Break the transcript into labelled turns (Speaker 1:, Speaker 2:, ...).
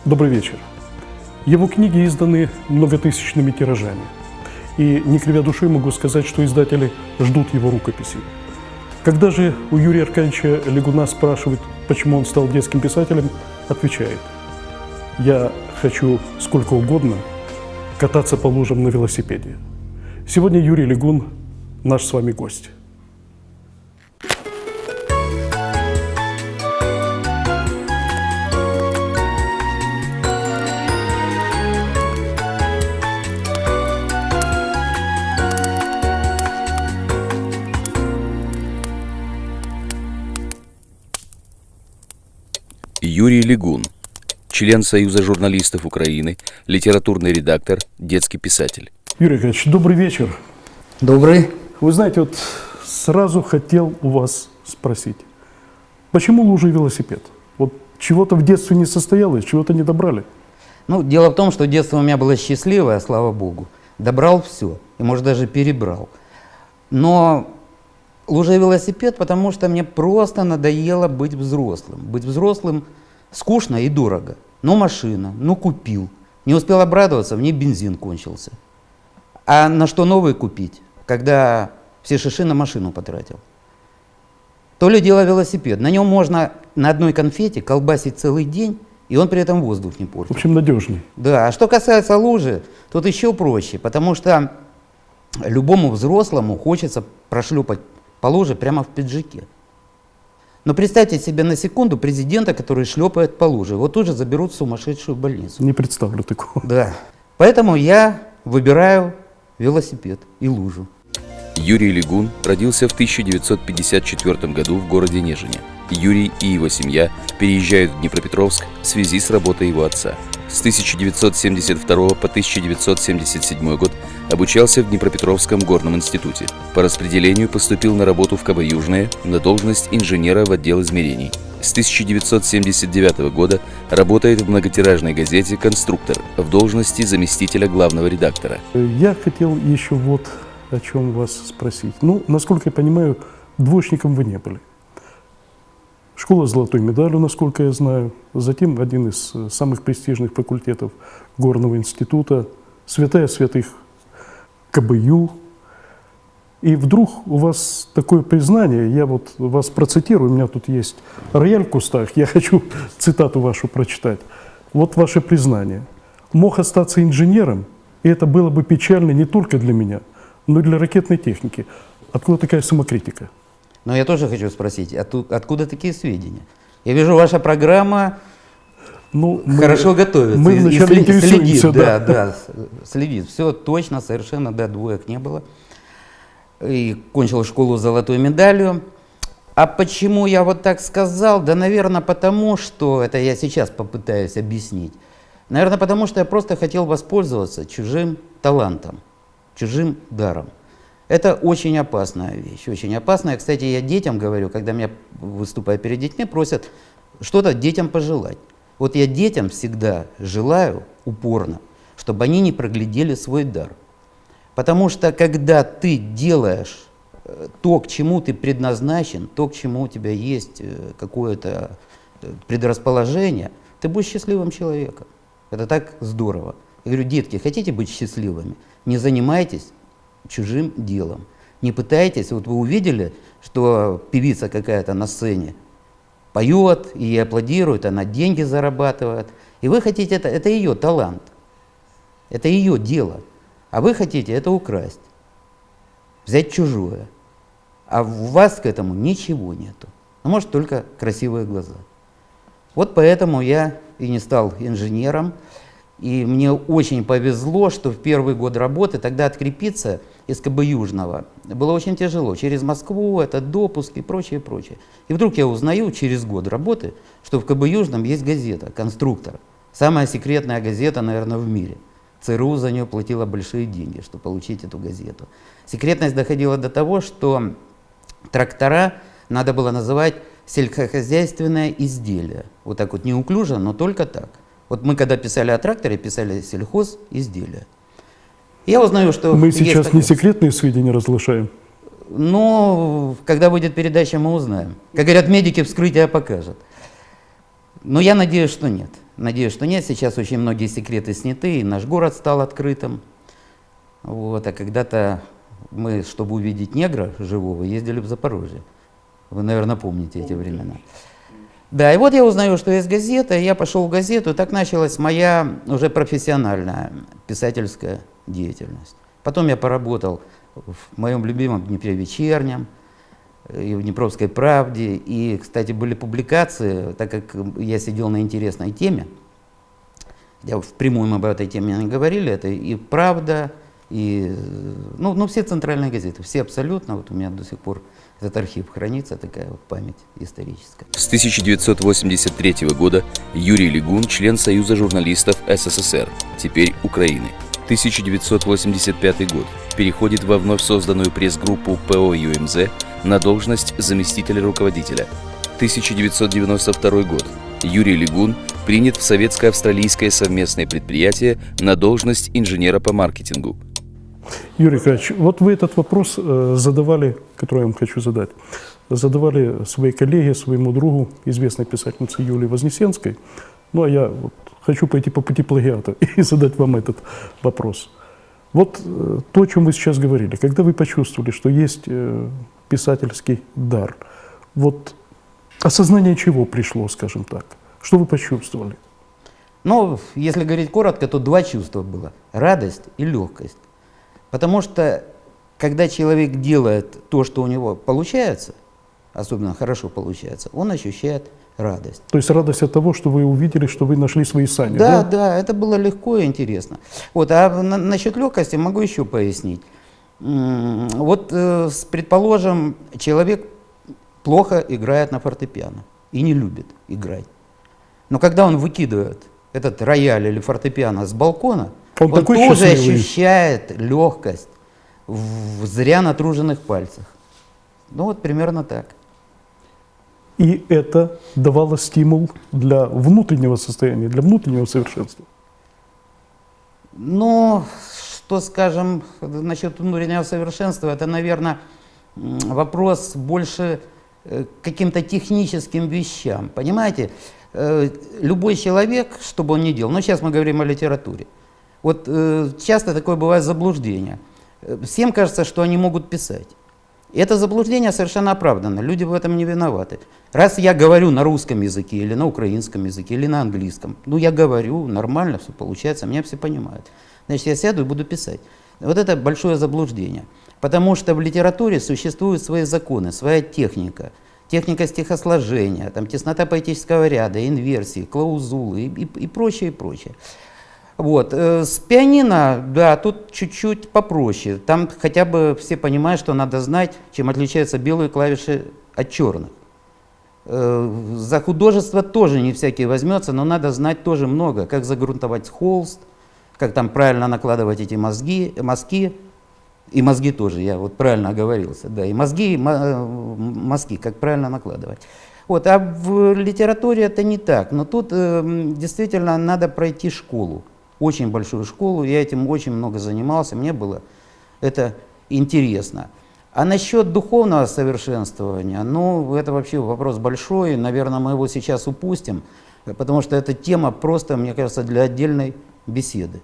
Speaker 1: Добрый вечер. Его книги изданы многотысячными тиражами. И, не кривя душой, могу сказать, что издатели ждут его рукописей. Когда же у Юрия Аркадьевича Лигуна спрашивают, почему он стал детским писателем, отвечает: «Я хочу сколько угодно кататься по лужам на велосипеде». Сегодня Юрий Лигун наш с вами гость.
Speaker 2: Юрий Лигун, член Союза журналистов Украины, литературный редактор, детский писатель.
Speaker 1: Юрий Аркадьевич, добрый вечер.
Speaker 3: Добрый.
Speaker 1: Вы знаете, вот сразу хотел у вас спросить, почему лужа и велосипед? Вот чего-то в детстве не состоялось, чего-то не добрали?
Speaker 3: Ну, дело в том, что детство у меня было счастливое, слава богу. Добрал все, и, может, даже перебрал. Но лужа и велосипед, потому что мне просто надоело быть взрослым. Быть взрослым скучно и дорого. Ну, машина, ну, купил. Не успел обрадоваться, мне бензин кончился. А на что новый купить, когда все шиши на машину потратил? То ли дело велосипед. На нем можно на одной конфете колбасить целый день, и он при этом воздух не портит.
Speaker 1: В общем, надежней.
Speaker 3: Да, а что касается лужи, тут еще проще, потому что любому взрослому хочется прошлепать по луже прямо в пиджаке. Но представьте себе на секунду президента, который шлепает по луже. Вот тут же заберут в сумасшедшую больницу.
Speaker 1: Не представлю такого.
Speaker 3: Да. Поэтому я выбираю велосипед и лужу.
Speaker 2: Юрий Лигун родился в 1954 году в городе Нежине. Юрий и его семья переезжают в Днепропетровск в связи с работой его отца. С 1972 по 1977 год обучался в Днепропетровском горном институте. По распределению поступил на работу в КБ «Южное» на должность инженера в отдел измерений. С 1979 года работает в многотиражной газете «Конструктор» в должности заместителя главного редактора.
Speaker 1: Я хотел еще вот о чем вас спросить. Ну, насколько я понимаю, двоечником вы не были. Школа с золотой медалью, насколько я знаю. Затем один из самых престижных факультетов горного института, святая святых КБЮ. И вдруг у вас такое признание, я вот вас процитирую, у меня тут есть рояль в кустах, я хочу цитату вашу прочитать. Вот ваше признание. «Мог остаться инженером, и это было бы печально не только для меня, но и для ракетной техники». Откуда такая самокритика?
Speaker 3: Но я тоже хочу спросить, откуда такие сведения? Я вижу, ваша программа хорошо готовится.
Speaker 1: Мы вначале интересуемся,
Speaker 3: да, следит. Все точно, совершенно, да, двоек не было. И кончил школу с золотой медалью. А почему я вот так сказал? Да, наверное, потому что, это я сейчас попытаюсь объяснить. Наверное, потому что я просто хотел воспользоваться чужим талантом, чужим даром. Это очень опасная вещь, очень опасная. Кстати, я детям говорю, когда меня, выступая перед детьми, просят что-то детям пожелать. Вот я детям всегда желаю упорно, чтобы они не проглядели свой дар. Потому что когда ты делаешь то, к чему ты предназначен, то, к чему у тебя есть какое-то предрасположение, ты будешь счастливым человеком. Это так здорово. Я говорю, детки, хотите быть счастливыми? Не занимайтесь чужим делом. Не пытайтесь, вот вы увидели, что певица какая-то на сцене поет и аплодирует, она деньги зарабатывает. И вы хотите, это ее талант, это ее дело. А вы хотите это украсть, взять чужое. А у вас к этому ничего нету. Ну, может, только красивые глаза. Вот поэтому я и не стал инженером. И мне очень повезло, что в первый год работы тогда открепиться из КБ Южного было очень тяжело. Через Москву, это допуск и прочее, прочее. И вдруг я узнаю через год работы, что в КБ Южном есть газета «Конструктор». Самая секретная газета, наверное, в мире. ЦРУ за нее платила большие деньги, чтобы получить эту газету. Секретность доходила до того, что трактора надо было называть сельскохозяйственное изделие. Вот так вот неуклюже, но только так. Вот мы когда писали о тракторе, писали сельхозизделия. Я узнаю, что...
Speaker 1: Мы сейчас не секретные сведения разглашаем.
Speaker 3: Ну, когда будет передача, мы узнаем. Как говорят медики, вскрытие покажет. Но я надеюсь, что нет. Надеюсь, что нет. Сейчас очень многие секреты сняты, и наш город стал открытым. Вот. А когда-то мы, чтобы увидеть негра живого, ездили в Запорожье. Вы, наверное, помните эти времена. Да, и вот я узнаю, что есть газета, и я пошел в газету, и так началась моя уже профессиональная писательская деятельность. Потом я поработал в моем любимом Днепре вечернем, и в Днепровской правде, и, кстати, были публикации, так как я сидел на интересной теме, я впрямую мы об этой теме не говорили, это и «Правда», и, ну, все центральные газеты, все абсолютно, вот у меня до сих пор этот архив хранится, такая вот память историческая.
Speaker 2: С 1983 года Юрий Лигун – член Союза журналистов СССР, теперь Украины. 1985 год. Переходит во вновь созданную пресс-группу ПО ЮМЗ на должность заместителя руководителя. 1992 год. Юрий Лигун принят в советско-австралийское совместное предприятие на должность инженера по маркетингу.
Speaker 1: Юрий Николаевич, вот вы этот вопрос задавали, который я вам хочу задать, задавали своей коллеге, своему другу, известной писательнице Юлии Вознесенской. Ну, а я вот хочу пойти по пути плагиата и задать вам этот вопрос. Вот то, о чем вы сейчас говорили, когда вы почувствовали, что есть писательский дар, вот осознание чего пришло, скажем так? Что вы почувствовали?
Speaker 3: Ну, если говорить коротко, то два чувства было – радость и легкость. Потому что, когда человек делает то, что у него получается, особенно хорошо получается, он ощущает радость.
Speaker 1: То есть радость от того, что вы увидели, что вы нашли свои сани,
Speaker 3: Да,
Speaker 1: да?
Speaker 3: да, это было легко и интересно. Вот, а насчет легкости могу еще пояснить. Вот, предположим, человек плохо играет на фортепиано и не любит играть. Но когда он выкидывает этот рояль или фортепиано с балкона, он
Speaker 1: такой
Speaker 3: тоже
Speaker 1: счастливый.
Speaker 3: ощущает легкость в зря натруженных пальцах. Ну вот примерно так.
Speaker 1: И это давало стимул для внутреннего состояния, для внутреннего совершенства.
Speaker 3: Ну, что скажем насчет внутреннего совершенства, это, наверное, вопрос больше к каким-то техническим вещам. Понимаете, любой человек, что бы он ни делал, ну сейчас мы говорим о литературе, вот часто такое бывает заблуждение. Всем кажется, что они могут писать. И это заблуждение совершенно оправдано, люди в этом не виноваты. Раз я говорю на русском языке, или на украинском языке, или на английском, ну я говорю, нормально все получается, меня все понимают. Значит, я сяду и буду писать. Вот это большое заблуждение. Потому что в литературе существуют свои законы, своя техника. Техника стихосложения, там, теснота поэтического ряда, инверсии, клаузулы и прочее, и прочее. Вот. С пианино, да, тут чуть-чуть попроще. Там хотя бы все понимают, что надо знать, чем отличаются белые клавиши от черных. За художество тоже не всякий возьмется, но надо знать тоже много, как загрунтовать холст, как там правильно накладывать эти мазки, и мозги тоже, я вот правильно оговорился, да, и мозги, и мазки, как правильно накладывать. Вот, а в литературе это не так, но тут действительно надо пройти школу, очень большую школу, я этим очень много занимался, мне было это интересно. А насчет духовного совершенствования, ну, это вообще вопрос большой, наверное, мы его сейчас упустим, потому что эта тема просто, мне кажется, для отдельной беседы.